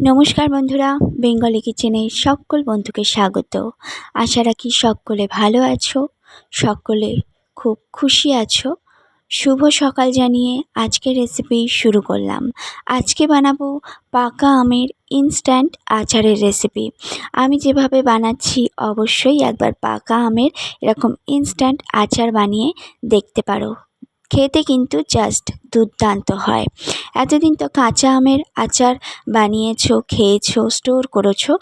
নমস্কার বন্ধুরা, বেঙ্গলি কিচেনে সকল বন্ধুকে স্বাগত। আশা রাখি সকলে ভালো আছো, সকলে খুব খুশি আছো। শুভ সকাল জানিয়ে আজকের রেসিপি শুরু করলাম। আজকে বানাবো পাকা আমের ইনস্ট্যান্ট আচারের রেসিপি। আমি যেভাবে বানাচ্ছি অবশ্যই একবার পাকা আমের এরকম ইনস্ট্যান্ট আচার বানিয়ে দেখতে পারো। খেতে কিন্তু জাস্ট দুর্দান্ত হয়। এতদিন তো কাঁচা আমের আচার বানিয়েছো, খেয়েছো, স্টোর করেছো।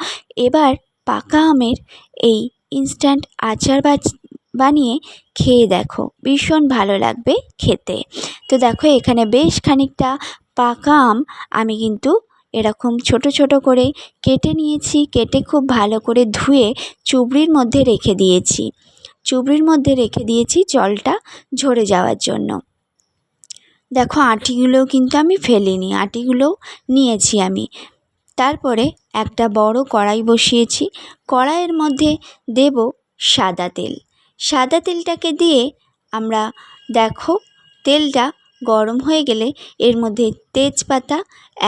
এবার পাকা আমের এই ইনস্ট্যান্ট আচার বানিয়ে খেয়ে দেখো, ভীষণ ভালো লাগবে খেতে। তো দেখো, এখানে বেশ খানিকটা পাকা আম আমি কিন্তু এরকম ছোট ছোট করে কেটে নিয়েছি। কেটে খুব ভালো করে ধুয়ে চুবড়ির মধ্যে রেখে দিয়েছি। জলটা ঝরে যাওয়ার জন্য। দেখো, আটিগুলোও কিন্তু আমি ফেলিনি, আটিগুলোও নিয়েছি আমি। তারপরে একটা বড় কড়াই বসিয়েছি। কড়াইয়ের মধ্যে দেব সাদা তেল। সাদা তেলটাকে দিয়ে আমরা দেখো, তেলটা গরম হয়ে গেলে এর মধ্যে তেজপাতা,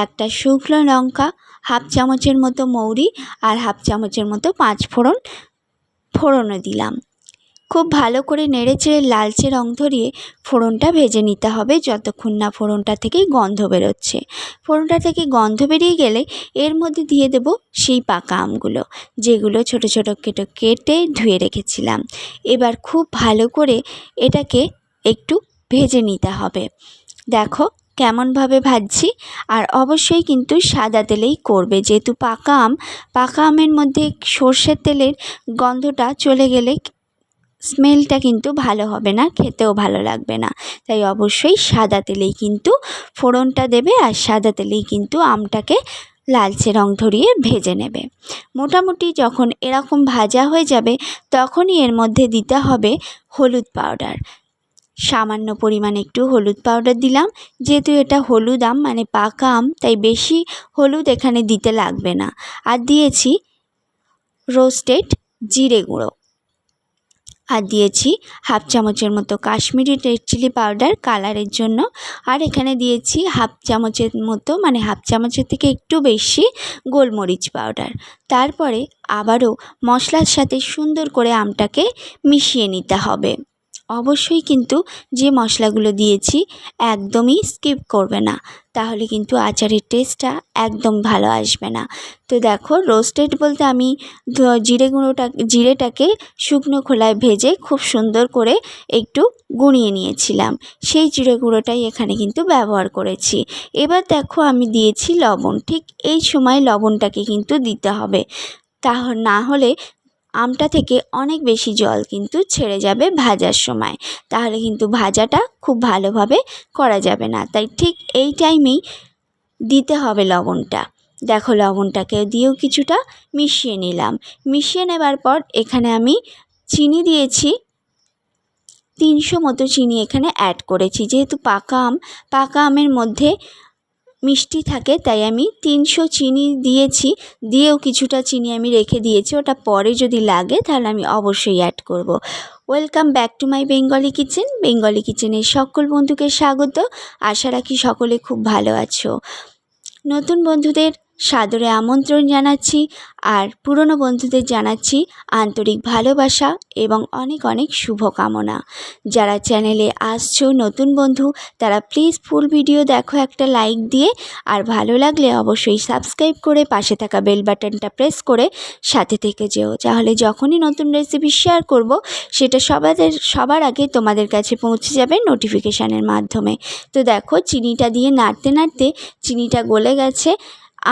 একটা শুকনো লঙ্কা, হাফ চামচের মতো মৌরি আর হাফ চামচের মতো ফোড়নও দিলাম। খুব ভালো করে নেড়েচেড়ে লালচে রং ধরিয়ে ফোড়নটা ভেজে নিতে হবে, যতক্ষণ না ফোড়নটা থেকে গন্ধ বেরোচ্ছে। ফোড়নটা থেকে গন্ধ বেরিয়ে গেলে এর মধ্যে দিয়ে দেব সেই পাকা আমগুলো, যেগুলো ছোট ছোট কেটে ধুয়ে রেখেছিলাম। এবার খুব ভালো করে এটাকে একটু ভেজে নিতে হবে। দেখো কেমনভাবে ভাজছি। আর অবশ্যই কিন্তু সাদা তেলেই করবে, যেহেতু পাকা আমের মধ্যে সর্ষের তেলের গন্ধটা চলে গেলে স্মেলটা কিন্তু ভালো হবে না, খেতেও ভালো লাগবে না। তাই অবশ্যই সাদা তেলেই কিন্তু ফোড়নটা দেবে, আর সাদা তেলেই কিন্তু আমটাকে লালচে রং ধরিয়ে ভেজে নেবে। মোটামুটি যখন এরকম ভাজা হয়ে যাবে, তখনই এর মধ্যে দিতে হবে হলুদ পাউডার। সামান্য পরিমাণে একটু হলুদ পাউডার দিলাম। যেহেতু এটা হলুদ আম মানে পাকা আম, তাই বেশি হলুদ এখানে দিতে লাগবে না। আর দিয়েছি রোস্টেড জিরে গুঁড়ো, আর দিয়েছি হাফ চামচের মতো কাশ্মীরি রেড চিলি পাউডার কালারের জন্য। আর এখানে দিয়েছি হাফ চামচের মতো, মানে হাফ চামচের থেকে একটু বেশি গোলমরিচ পাউডার। তারপরে আবারও মশলার সাথে সুন্দর করে আমটাকে মিশিয়ে নিতে হবে। অবশ্যই কিন্তু যে মশলাগুলো দিয়েছি একদমই স্কিপ করবে না, তাহলে কিন্তু আচারের টেস্টটা একদম ভালো আসবে না। তো দেখো, রোস্টেড বলতে আমি জিরেটাকে শুকনো খোলায় ভেজে খুব সুন্দর করে একটু গুঁড়িয়ে নিয়েছিলাম। সেই জিরে গুঁড়োটাই এখানে কিন্তু ব্যবহার করেছি। এবার দেখো, আমি দিয়েছি লবণ। ঠিক এই সময় লবণটাকে কিন্তু দিতে হবে, না হলে আমটা থেকে অনেক বেশি জল কিন্তু ছেড়ে যাবে ভাজার সময়, তাহলে কিন্তু ভাজাটা খুব ভালোভাবে করা যাবে না। তাই ঠিক এই টাইমেই দিতে হবে লবণটা। দেখো, লবণটাকে দিয়েও কিছুটা মিশিয়ে নিলাম। মিশিয়ে নেবার পর এখানে আমি চিনি দিয়েছি, 300 মতো চিনি এখানে অ্যাড করেছি। যেহেতু পাকা আমের মধ্যে মিষ্টি থাকে, তাই আমি 300 চিনি দিয়েছি। দিয়েও কিছুটা চিনি আমি রেখে দিয়েছি, ওটা পরে যদি লাগে তাহলে আমি অবশ্যই অ্যাড করব। Welcome back to my Bengali kitchen. Bengali কিচেনের সকল বন্ধুকে স্বাগত। আশা রাখি সকলে খুব ভালো আছো। নতুন বন্ধুদের সাদরে আমন্ত্রণ জানাচ্ছি, আর পুরনো বন্ধুদের জানাচ্ছি আন্তরিক ভালোবাসা এবং অনেক অনেক শুভকামনা। যারা চ্যানেলে আসছো নতুন বন্ধু, তারা প্লিজ ফুল ভিডিও দেখো একটা লাইক দিয়ে, আর ভালো লাগলে অবশ্যই সাবস্ক্রাইব করে পাশে থাকা বেল বাটনটা প্রেস করে সাথে থেকে যেও, তাহলে যখনই নতুন রেসিপি শেয়ার করব সেটা সবার আগে তোমাদের কাছে পৌঁছে যাবে নোটিফিকেশানের মাধ্যমে। তো দেখো, চিনিটা দিয়ে নাড়তে নাড়তে চিনিটা গলে গেছে।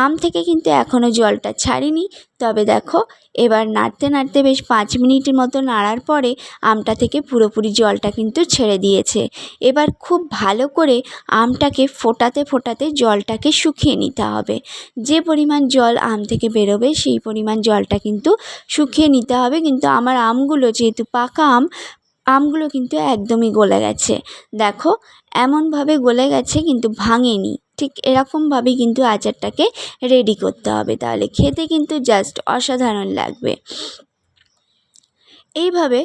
আম থেকে কিন্তু এখনও জলটা ছাড়িনি। তবে দেখো, এবার নাড়তে নাড়তে বেশ 5 মিনিটের মতো নাড়ার পরে আমটা থেকে পুরোপুরি জলটা কিন্তু ছেড়ে দিয়েছে। এবার খুব ভালো করে আমটাকে ফোটাতে জলটাকে শুকিয়ে নিতে হবে। যে পরিমাণ জল আম থেকে বেরোবে সেই পরিমাণ জলটা কিন্তু শুকিয়ে নিতে হবে। কিন্তু আমার আমগুলো যেহেতু পাকা আমগুলো কিন্তু একদমই গলে গেছে। দেখো, এমনভাবে গলে গেছে কিন্তু ভাঙেনি। ঠিক এরকমভাবেই কিন্তু আচারটাকে রেডি করতে হবে, তাহলে খেতে কিন্তু জাস্ট অসাধারণ লাগবে। এইভাবে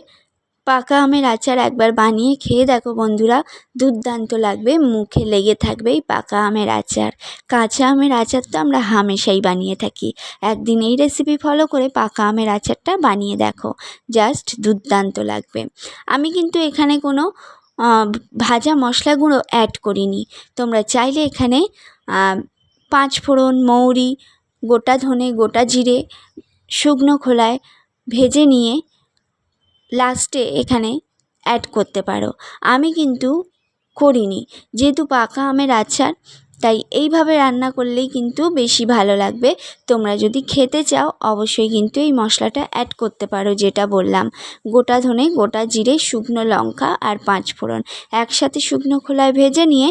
পাকা আমের আচার একবার বানিয়ে খেয়ে দেখো বন্ধুরা, দুর্দান্ত লাগবে, মুখে লেগে থাকবে এই পাকা আমের আচার। কাঁচা আমের আচার তো আমরা হামেশাই বানিয়ে থাকি, একদিন এই রেসিপি ফলো করে পাকা আমের আচারটা বানিয়ে দেখো, জাস্ট দুর্দান্ত লাগবে। আমি কিন্তু এখানে কোনো ভাজা মশলা গুঁড়ো অ্যাড করিনি। তোমরা চাইলে এখানে 5 ফোড়ন, মৌরি, গোটা ধনে, গোটা জিরে শুকনো খোলায় ভেজে নিয়ে লাস্টে এখানে অ্যাড করতে পারো। আমি কিন্তু করিনি, যেহেতু পাকা আমের আচার, তাই এইভাবে রান্না করলেই কিন্তু বেশি ভালো লাগবে। তোমরা যদি খেতে চাও অবশ্যই কিন্তু এই মশলাটা অ্যাড করতে পারো, যেটা বললাম, গোটা ধনে, গোটা জিরে, শুকনো লঙ্কা আর 5 ফোড়ন একসাথে শুকনো খোলায় ভেজে নিয়ে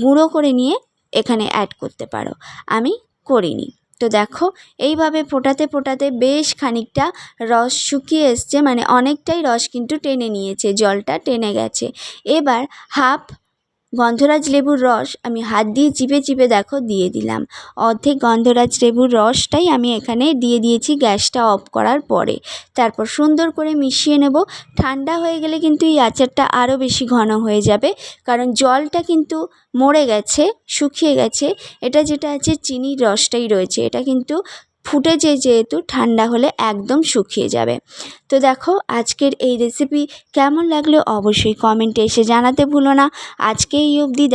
গুঁড়ো করে নিয়ে এখানে অ্যাড করতে পারো। আমি করিনি। তো দেখো এইভাবে ফোটাতে ফোটাতে বেশ খানিকটা রস শুকিয়ে এসছে, মানে অনেকটাই রস কিন্তু টেনে নিয়েছে, জলটা টেনে গেছে। এবার হাফ গন্ধরাজ লেবুর রস আমি হাত দিয়ে চিপে চিপে দেখো দিয়ে দিলাম। অর্ধেক গন্ধরাজ লেবুর রসটাই আমি এখানে দিয়ে দিয়েছি গ্যাসটা অফ করার পরে। তারপর সুন্দর করে মিশিয়ে নেব। ঠান্ডা হয়ে গেলে কিন্তু এই আচারটা আরও বেশি ঘন হয়ে যাবে, কারণ জলটা কিন্তু মরে গেছে, শুকিয়ে গেছে। এটা যেটা আছে চিনির রসটাই রয়েছে, এটা কিন্তু ফুটেছে যেহেতু, ঠান্ডা হলে একদম শুকিয়ে যাবে। তো দেখো আজকের এই রেসিপি কেমন লাগলো অবশ্যই কমেন্টে এসে জানাতে ভুলো না। আজকে এই অবধি